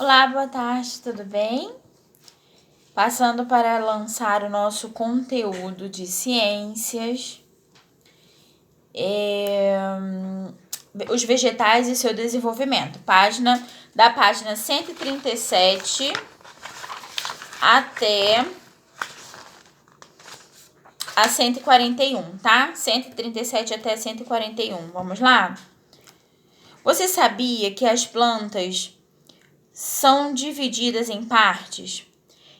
Olá, boa tarde, tudo bem? Passando para lançar o nosso conteúdo de ciências, os vegetais e seu desenvolvimento. Da página 137 até a 141, tá? 137 até 141, vamos lá? Você sabia que as plantas são divididas em partes?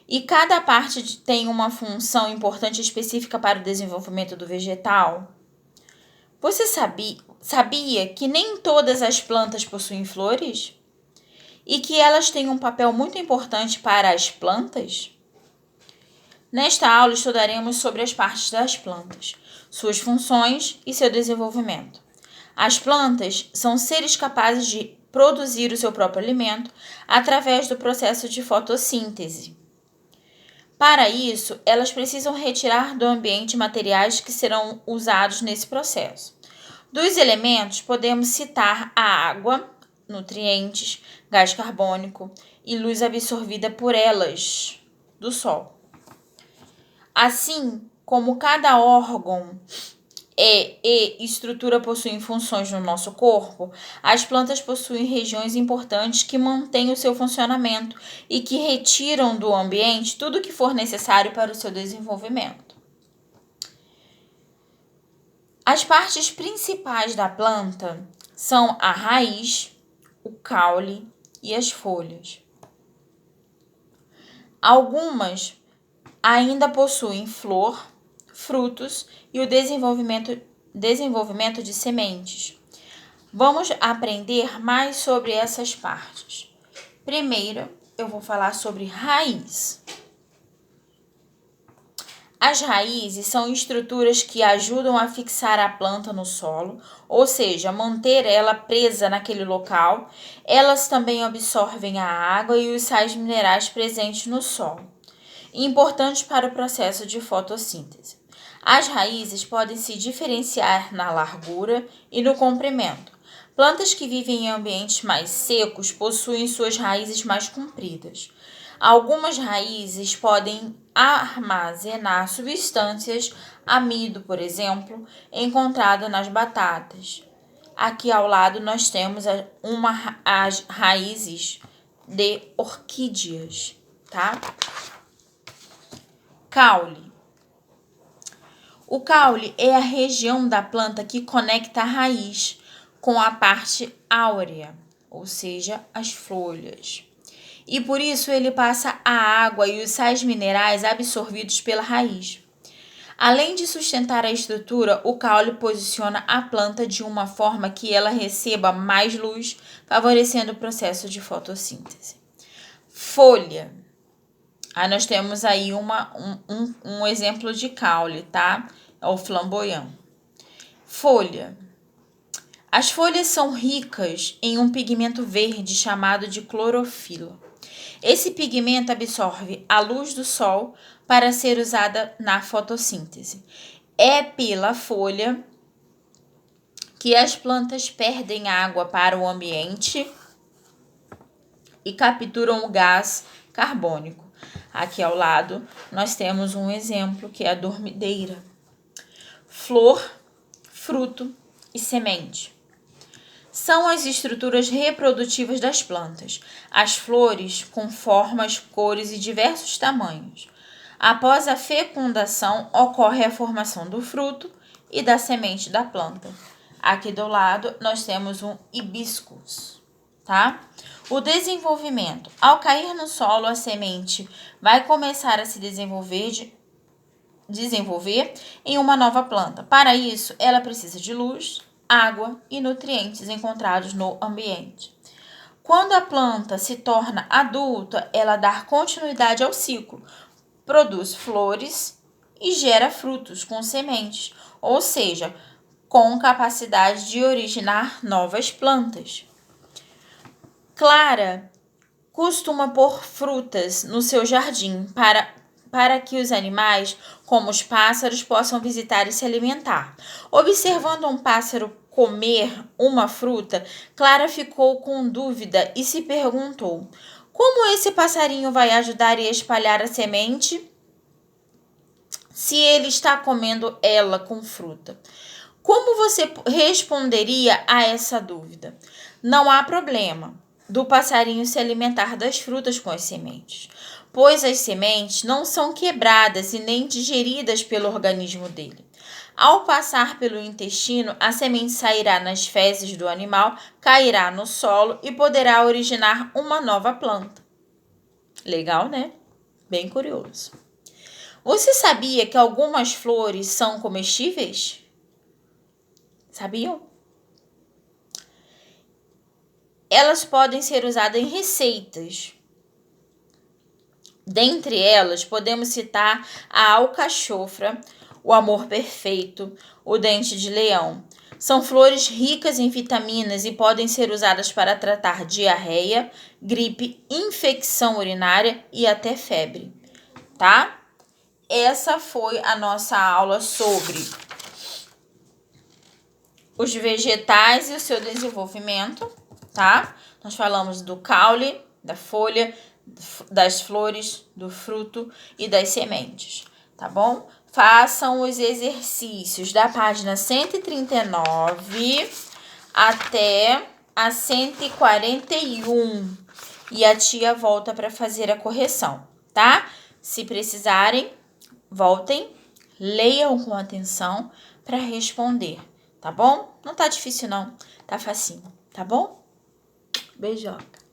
E cada parte tem uma função importante específica para o desenvolvimento do vegetal? Você sabia que nem todas as plantas possuem flores? E que elas têm um papel muito importante para as plantas? Nesta aula estudaremos sobre as partes das plantas, suas funções e seu desenvolvimento. As plantas são seres capazes de produzir o seu próprio alimento através do processo de fotossíntese. Para isso, elas precisam retirar do ambiente materiais que serão usados nesse processo. Dos elementos, podemos citar a água, nutrientes, gás carbônico e luz absorvida por elas do sol. Assim como cada órgão e estrutura possuem funções no nosso corpo, as plantas possuem regiões importantes que mantêm o seu funcionamento e que retiram do ambiente tudo o que for necessário para o seu desenvolvimento. As partes principais da planta são a raiz, o caule e as folhas. Algumas ainda possuem flor, frutos e o desenvolvimento de sementes. Vamos aprender mais sobre essas partes. Primeiro, eu vou falar sobre raiz. As raízes são estruturas que ajudam a fixar a planta no solo, ou seja, manter ela presa naquele local. Elas também absorvem a água e os sais minerais presentes no solo, importantes para o processo de fotossíntese. As raízes podem se diferenciar na largura e no comprimento. Plantas que vivem em ambientes mais secos possuem suas raízes mais compridas. Algumas raízes podem armazenar substâncias, amido, por exemplo, encontrado nas batatas. Aqui ao lado nós temos as raízes de orquídeas, tá? Caule. O caule é a região da planta que conecta a raiz com a parte áurea, ou seja, as folhas. E por isso ele passa a água e os sais minerais absorvidos pela raiz. Além de sustentar a estrutura, o caule posiciona a planta de uma forma que ela receba mais luz, favorecendo o processo de fotossíntese. Folha. Aí nós temos aí um exemplo de caule, tá? É o flamboyant. Folha. As folhas são ricas em um pigmento verde chamado de clorofila. Esse pigmento absorve a luz do sol para ser usada na fotossíntese. É pela folha que as plantas perdem água para o ambiente e capturam o gás carbônico. Aqui ao lado nós temos um exemplo que é a dormideira. Flor, fruto e semente são as estruturas reprodutivas das plantas. As flores com formas, cores e diversos tamanhos. Após a fecundação, ocorre a formação do fruto e da semente da planta. Aqui do lado nós temos um hibiscus, tá? O desenvolvimento. Ao cair no solo, a semente vai começar a se desenvolver em uma nova planta. Para isso, ela precisa de luz, água e nutrientes encontrados no ambiente. Quando a planta se torna adulta, ela dá continuidade ao ciclo, produz flores e gera frutos com sementes, ou seja, com capacidade de originar novas plantas. Clara costuma pôr frutas no seu jardim para que os animais, como os pássaros, possam visitar e se alimentar. Observando um pássaro comer uma fruta, Clara ficou com dúvida e se perguntou: Como esse passarinho vai ajudar a espalhar a semente se ele está comendo ela com fruta? Como você responderia a essa dúvida? Não há problema do passarinho se alimentar das frutas com as sementes, pois as sementes não são quebradas e nem digeridas pelo organismo dele. Ao passar pelo intestino, a semente sairá nas fezes do animal, cairá no solo e poderá originar uma nova planta. Legal, né? Bem curioso. Você sabia que algumas flores são comestíveis? Sabiam? Elas podem ser usadas em receitas. Dentre elas, podemos citar a alcachofra, o amor perfeito, o dente de leão. São flores ricas em vitaminas e podem ser usadas para tratar diarreia, gripe, infecção urinária e até febre, tá? Essa foi a nossa aula sobre os vegetais e o seu desenvolvimento, tá? Nós falamos do caule, da folha, das flores, do fruto e das sementes, tá bom? Façam os exercícios da página 139 até a 141 e a tia volta para fazer a correção, tá? Se precisarem, voltem, leiam com atenção para responder, tá bom? Não tá difícil não, tá facinho, tá bom? Beijoca.